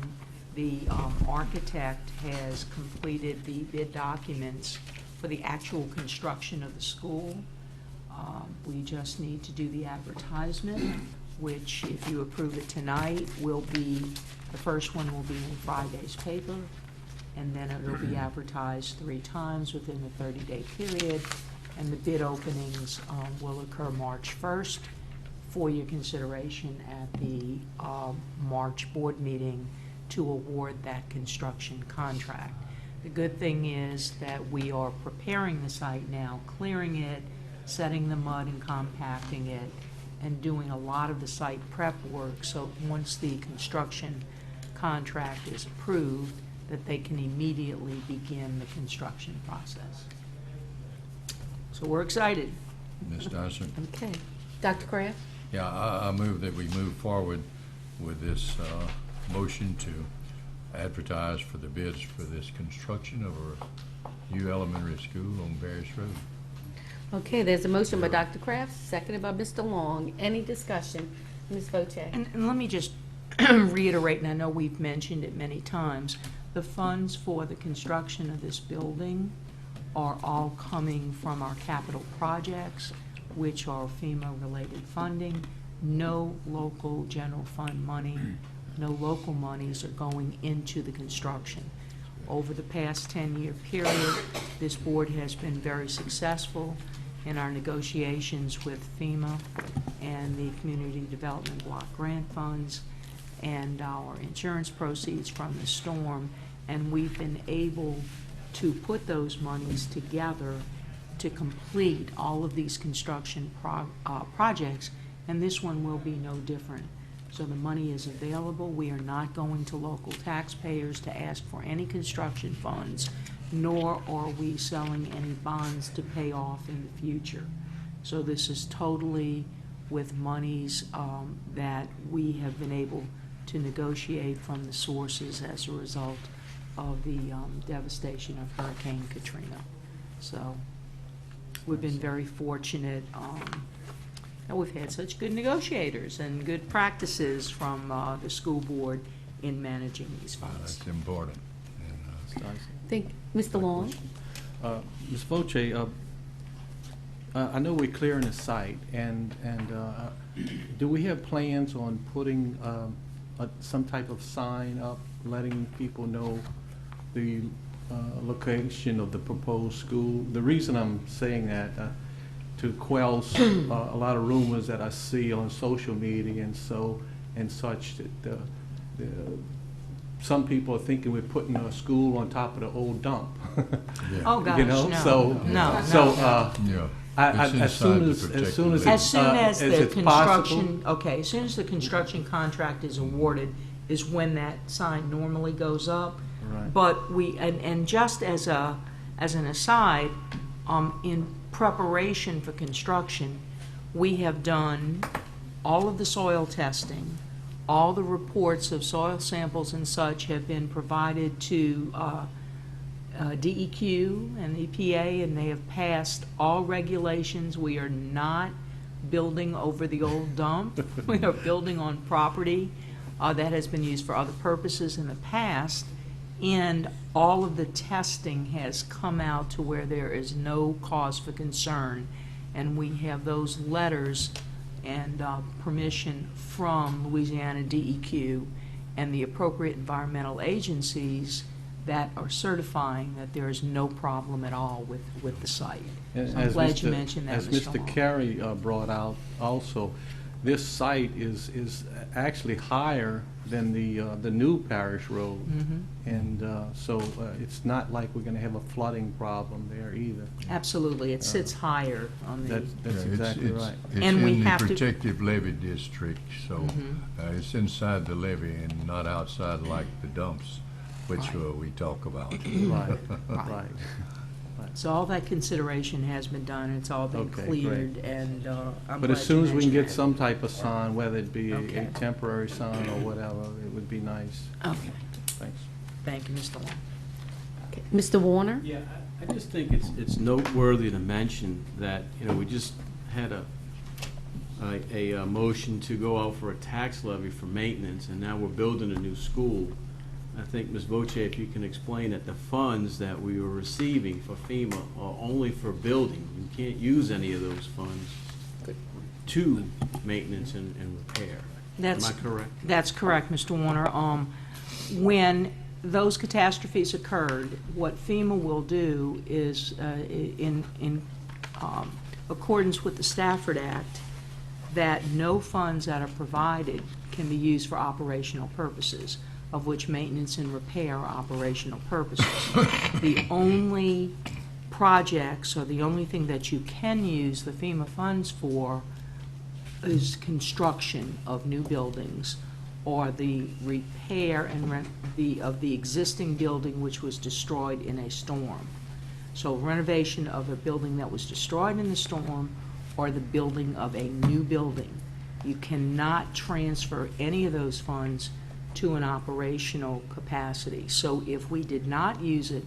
[SPEAKER 2] the architect has completed the bid documents for the actual construction of the school. We just need to do the advertisement, which, if you approve it tonight, will be, the first one will be in Friday's paper, and then it will be advertised 3 times within the 30-day period, and the bid openings will occur March 1st for your consideration at the March board meeting to award that construction contract. The good thing is that we are preparing the site now, clearing it, setting the mud and compacting it, and doing a lot of the site prep work, so once the construction contract is approved, that they can immediately begin the construction process. So we're excited.
[SPEAKER 1] Ms. Dyson?
[SPEAKER 7] Okay. Dr. Kraft?
[SPEAKER 1] Yeah, I move that we move forward with this motion to advertise for the bids for this construction of our new elementary school on Parish Road.
[SPEAKER 7] Okay, there's a motion by Dr. Kraft, seconded by Mr. Long. Any discussion? Ms. Voce?
[SPEAKER 2] And let me just reiterate, and I know we've mentioned it many times, the funds for the construction of this building are all coming from our capital projects, which are FEMA-related funding. No local general fund money, no local monies are going into the construction. Over the past 10-year period, this board has been very successful in our negotiations with FEMA and the Community Development Block Grant Funds and our insurance proceeds from the storm, and we've been able to put those monies together to complete all of these construction projects, and this one will be no different. So the money is available. We are not going to local taxpayers to ask for any construction funds, nor are we selling any bonds to pay off in the future. So this is totally with monies that we have been able to negotiate from the sources as a result of the devastation of Hurricane Katrina. So we've been very fortunate And we've had such good negotiators and good practices from the school board in managing these funds.
[SPEAKER 1] That's important. And,
[SPEAKER 7] Think, Mr. Long?
[SPEAKER 6] Ms. Voce, I know we're clearing the site, and do we have plans on putting some type of sign up, letting people know the location of the proposed school? The reason I'm saying that, to quell a lot of rumors that I see on social media and such, that some people are thinking we're putting a school on top of the old dump.
[SPEAKER 1] Yeah.
[SPEAKER 2] Oh, gosh,
[SPEAKER 6] You know,
[SPEAKER 2] no.
[SPEAKER 6] so
[SPEAKER 2] No,
[SPEAKER 6] so
[SPEAKER 2] no.
[SPEAKER 1] Yeah.
[SPEAKER 6] as
[SPEAKER 1] It's
[SPEAKER 6] soon
[SPEAKER 1] inside
[SPEAKER 6] as
[SPEAKER 1] the
[SPEAKER 6] as soon as
[SPEAKER 1] protected
[SPEAKER 2] As soon as the
[SPEAKER 6] it's possible.
[SPEAKER 2] construction, okay, as soon as the construction contract is awarded is when that sign normally goes up.
[SPEAKER 6] Right.
[SPEAKER 2] But and just as an aside, in preparation for construction, we have done all of the soil testing. All the reports of soil samples and such have been provided to DEQ and EPA, and they have passed all regulations. We are not building over the old dump. We are building on property that has been used for other purposes in the past, and all of the testing has come out to where there is no cause for concern, and we have those letters and permission from Louisiana DEQ and the appropriate environmental agencies that are certifying that there is no problem at all with the site. So I'm
[SPEAKER 6] As
[SPEAKER 2] glad you
[SPEAKER 6] Mr.
[SPEAKER 2] mentioned that,
[SPEAKER 6] As
[SPEAKER 2] Mr.
[SPEAKER 6] Mr.
[SPEAKER 2] Long.
[SPEAKER 6] Carey brought out also, this site is actually higher than the new Parish Road.
[SPEAKER 2] Mhm.
[SPEAKER 6] And so it's not like we're going to have a flooding problem there either.
[SPEAKER 2] Absolutely, it sits higher on the,
[SPEAKER 6] That's
[SPEAKER 1] Yeah, it's-
[SPEAKER 6] exactly
[SPEAKER 1] it's-
[SPEAKER 6] right.
[SPEAKER 1] It's
[SPEAKER 2] And we
[SPEAKER 1] in the
[SPEAKER 2] have to-
[SPEAKER 1] protective levee district, so
[SPEAKER 2] Mhm.
[SPEAKER 1] it's inside the levee and not outside like the dumps, which
[SPEAKER 2] Right.
[SPEAKER 1] we talk about.
[SPEAKER 6] Right,
[SPEAKER 2] Right.
[SPEAKER 6] right.
[SPEAKER 2] so all that consideration has been done, it's all been
[SPEAKER 6] Okay,
[SPEAKER 2] cleared, and I'm
[SPEAKER 6] But
[SPEAKER 2] glad
[SPEAKER 6] as soon
[SPEAKER 2] you
[SPEAKER 6] as we can
[SPEAKER 2] mentioned
[SPEAKER 6] get
[SPEAKER 2] that.
[SPEAKER 6] some type of sign, whether it be a
[SPEAKER 2] Okay.
[SPEAKER 6] temporary sign or whatever, it would be nice.
[SPEAKER 2] Okay,
[SPEAKER 6] Thanks.
[SPEAKER 2] thank you, Mr. Long.
[SPEAKER 7] Okay. Mr. Warner?
[SPEAKER 13] Yeah, I just think it's noteworthy to mention that, we just had a motion to go out for a tax levy for maintenance, and now we're building a new school. I think, Ms. Voce, if you can explain that the funds that we were receiving for FEMA are only for building. You can't use any of those funds to maintenance and repair. Am I correct?
[SPEAKER 2] That's correct, Mr. Warner. When those catastrophes occurred, what FEMA will do is, in accordance with the Stafford Act, that no funds that are provided can be used for operational purposes, of which maintenance and repair are operational purposes. The only projects, or the only thing that you can use the FEMA funds for, is construction of new buildings or the repair and of the existing building which was destroyed in a storm. So renovation of a building that was destroyed in the storm or the building of a new building. You cannot transfer any of those funds to an operational capacity. So if we did not use it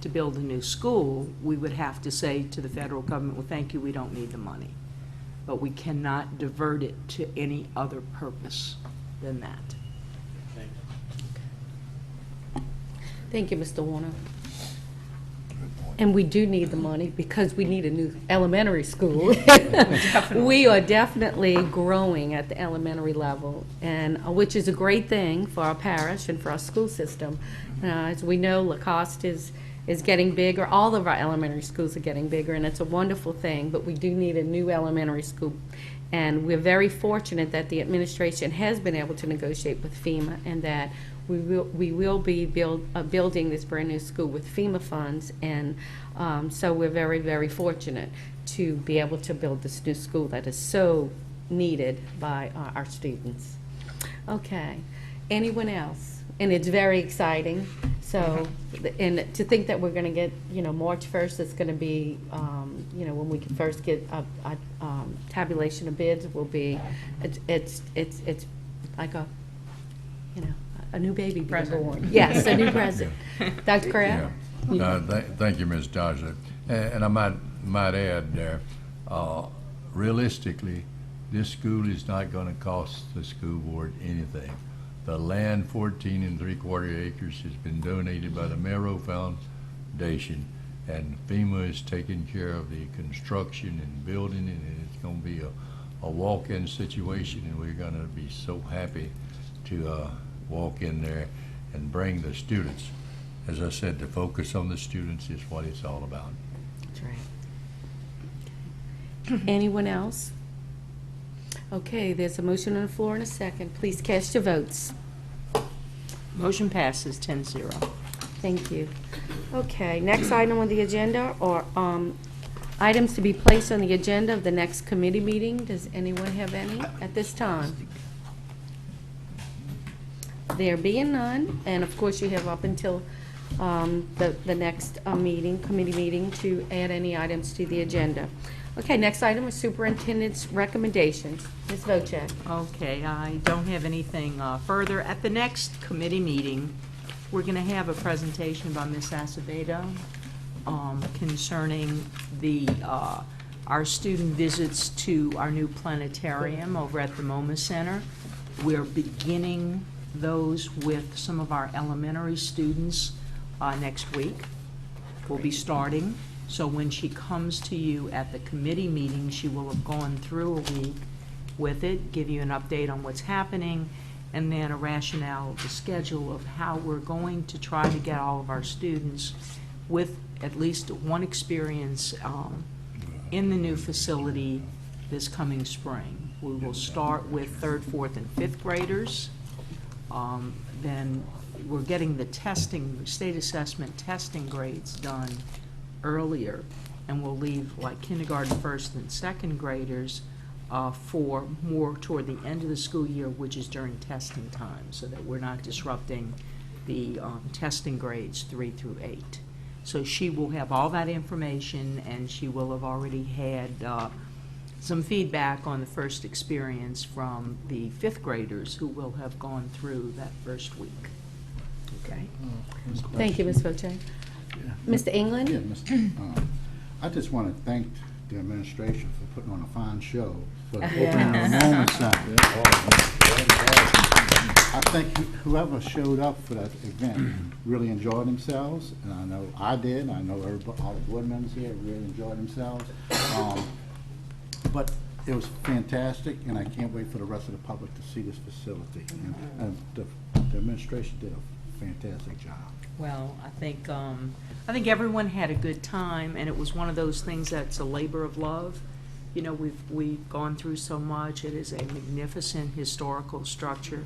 [SPEAKER 2] to build a new school, we would have to say to the federal government, well, thank you, we don't need the money. But we cannot divert it to any other purpose than that.
[SPEAKER 7] Thank you, Mr. Warner. And we do need the money because we need a new elementary school. We are definitely growing at the elementary level, and which is a great thing for our parish and for our school system. As we know, Lacoste is getting bigger. All of our elementary schools are getting bigger, and it's a wonderful thing, but we do need a new elementary school. And we're very fortunate that the administration has been able to negotiate with FEMA, and that we will be building this brand new school with FEMA funds, and so we're very, very fortunate to be able to build this new school that is so needed by our students. Okay, anyone else? And it's very exciting. So, and to think that we're going to get, March 1st, it's going to be, when we can first get a tabulation of bids, will be, it's like a new baby being born. Yes, a new present. Dr. Crabb?
[SPEAKER 1] Yeah. Thank you, Ms. Dodger. And I might add there, realistically, This school is not gonna cost the school board anything. The land, 14 3/4 acres, has been donated by the Mero Foundation, and FEMA is taking care of the construction and building, and it's gonna be a walk-in situation, and we're gonna be so happy to walk in there and bring the students. As I said, the focus on the students is what it's all about.
[SPEAKER 7] That's right. Anyone else? Okay, there's a motion on the floor and a second. Please cast your votes.
[SPEAKER 2] Motion passes 10-0.
[SPEAKER 7] Thank you. Okay, next item on the agenda are items to be placed on the agenda of the next committee meeting. Does anyone have any at this time? There being none, and of course you have up until the next committee meeting to add any items to the agenda. Okay, next item is superintendent's recommendations. Ms. Vocek.
[SPEAKER 2] Okay, I don't have anything further. At the next committee meeting, we're going to have a presentation by Ms. Acevedo concerning our student visits to our new planetarium over at the MoMA Center. We're beginning those with some of our elementary students next week. We'll be starting. So when she comes to you at the committee meeting, she will have gone through a week with it, give you an update on what's happening, and then a rationale of the schedule of how we're going to try to get all of our students with at least one experience in the new facility this coming spring. We will start with 3rd, 4th, and 5th graders. Then we're getting the testing, state assessment testing grades done earlier, and we'll leave like kindergarten, 1st, and 2nd graders for more toward the end of the school year, which is during testing time, so that we're not disrupting the testing grades 3 through 8. So she will have all that information, and she will have already had some feedback on the first experience from the 5th graders who will have gone through that first week. Okay?
[SPEAKER 7] Thank you, Ms. Vocek. Mr. England?
[SPEAKER 9] Yeah, I just want to thank the administration for putting on a fine show for the opening of the MoMA Center. I think whoever showed up for that event really enjoyed themselves, and I know I did. I know everybody, all the board members here really enjoyed themselves. But it was fantastic, and I can't wait for the rest of the public to see this facility. And the administration did a fantastic job.
[SPEAKER 2] Well, I think everyone had a good time, and it was one of those things that's a labor of love. You know, we've gone through so much. It is a magnificent historical structure,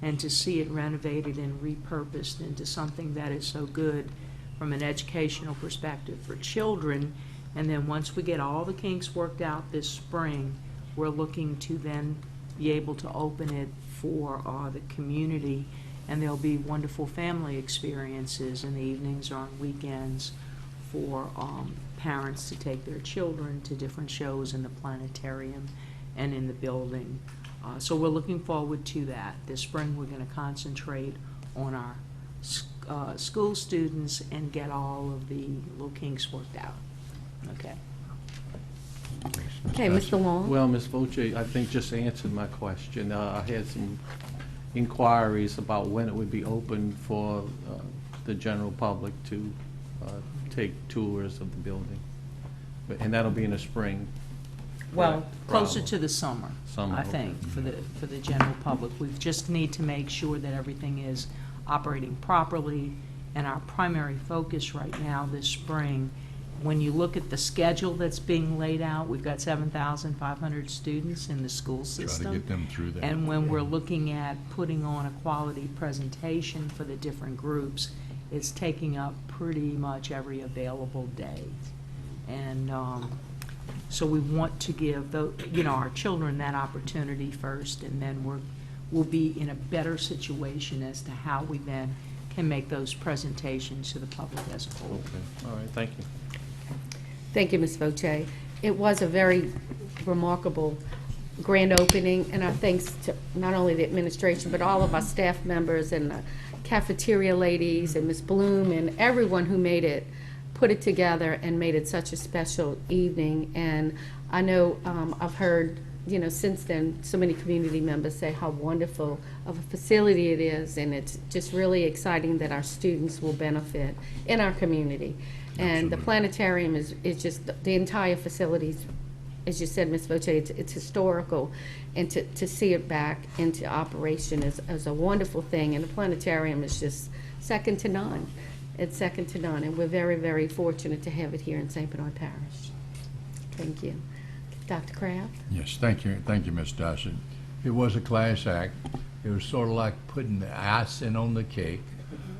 [SPEAKER 2] and to see it renovated and repurposed into something that is so good from an educational perspective for children. And then once we get all the kinks worked out this spring, we're looking to then be able to open it for the community. And there'll be wonderful family experiences in the evenings or on weekends for parents to take their children to different shows in the planetarium and in the building. So we're looking forward to that. This spring we're going to concentrate on our school students and get all of the little kinks worked out. Okay.
[SPEAKER 7] Okay, Mr. Long?
[SPEAKER 6] Well, Ms. Voce, I think just answered my question. I had some inquiries about when it would be open for the general public to take tours of the building. And that'll be in the spring.
[SPEAKER 2] Well, closer
[SPEAKER 6] Probably.
[SPEAKER 2] to the summer,
[SPEAKER 6] Summer,
[SPEAKER 2] I
[SPEAKER 6] okay.
[SPEAKER 2] think, for the general public. We just need to make sure that everything is operating properly, and our primary focus right now this spring, when you look at the schedule that's being laid out, we've got 7,500 students in the school system.
[SPEAKER 1] Try to get them through that.
[SPEAKER 2] And when we're looking at putting on a quality presentation for the different groups, it's taking up pretty much every available day. And so we want to give our children that opportunity first, and then we'll be in a better situation as to how we then can make those presentations to the public as a whole.
[SPEAKER 6] Okay, all right, thank you.
[SPEAKER 7] Thank you, Ms. Voce. It was a very remarkable grand opening, and our thanks to not only the administration, but all of our staff members and the cafeteria ladies and Ms. Bloom and everyone who put it together and made it such a special evening. And I know I've heard since then, so many community members say how wonderful of a facility it is, and it's just really exciting that our students will benefit in our community. And the
[SPEAKER 1] Absolutely.
[SPEAKER 7] planetarium is just, the entire facilities, as you said, Ms. Voce, it's historical, and to see it back into operation is a wonderful thing, and the planetarium is just second to none. It's second to none, and we're very, very fortunate to have it here in St. Bernard Parish. Thank you. Dr. Kraft?
[SPEAKER 1] Yes, thank you, Ms. Dyson. It was a class act. It was sort of like putting the icing on the cake,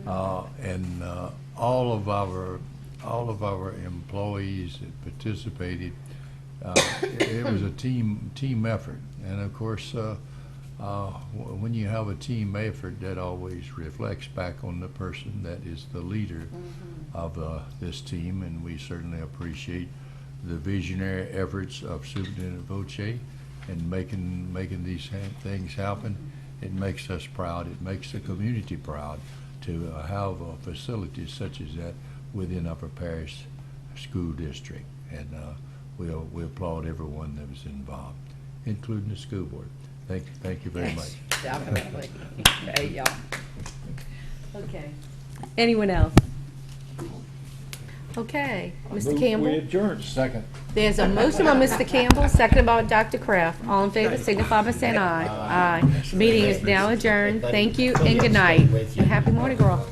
[SPEAKER 1] and all of our employees that participated. It was a team effort, and of course, when you have a team effort, that always reflects back on the person that is the leader of this team, and we certainly appreciate the visionary efforts of Superintendent Voce in making these things happen. It makes us proud. It makes the community proud to have facilities such as that within Upper Parish School District, and we applaud everyone that was involved, including the school board. Thank you very much.
[SPEAKER 7] Definitely. Okay, y'all. Okay. Anyone else? Okay, Mr. Campbell?
[SPEAKER 1] adjourn. Second.
[SPEAKER 7] There's a motion by Mr. Campbell, seconded by Dr. Kraft. All in favor, signify by saying aye. Aye. Meeting is now adjourned. Thank you and good night. And happy morning, girl.